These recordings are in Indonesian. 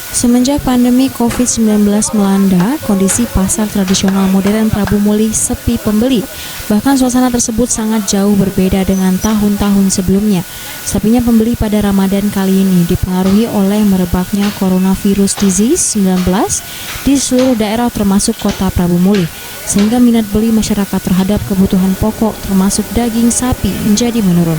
Semenjak pandemi COVID-19 melanda, kondisi pasar tradisional modern Prabu Muli sepi pembeli. Bahkan suasana tersebut sangat jauh berbeda dengan tahun-tahun sebelumnya. Sepinya pembeli pada Ramadan kali ini dipengaruhi oleh merebaknya coronavirus disease 19 di seluruh daerah termasuk kota Prabu Muli. Sehingga minat beli masyarakat terhadap kebutuhan pokok termasuk daging sapi menjadi menurun.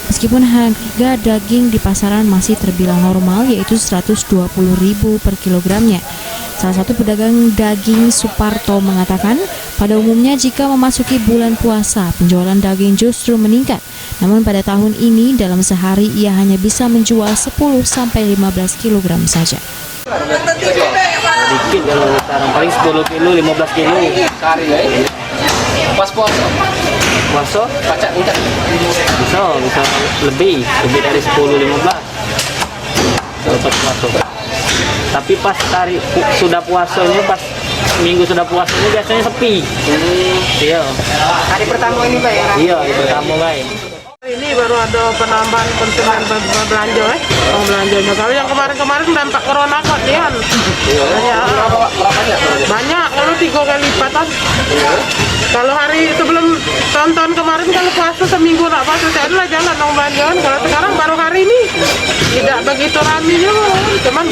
Meskipun harga daging di pasaran masih terbilang normal yaitu Rp120.000 per kilogramnya. Salah satu pedagang daging Suparto mengatakan pada umumnya jika memasuki bulan puasa penjualan daging justru meningkat. Namun pada tahun ini dalam sehari ia hanya bisa menjual 10-15 kilogram saja. Dikit kalau sekarang paling 10 kilo, 15 kilo. Pas puasa pacak enggak? Bisa lebih dari 10-15 kalau pas puasa. Tapi pas sudah puasanya, pas minggu sudah puasanya biasanya sepi. Iya. Hari pertama ini Pak ya? Iya, hari pertama Pak. Ini baru ada penambahan konsumen belanja belanjanya. Kalau yang kemarin-kemarin dampak corona kok dia banyak, kalau 3 kali lipatan. Kalau hari sebelum tahun kemarin kalau puasa seminggu nak puasa saya adalah jalan dong belanjaan. Kalau sekarang baru hari ini tidak begitu ramai juga, cuman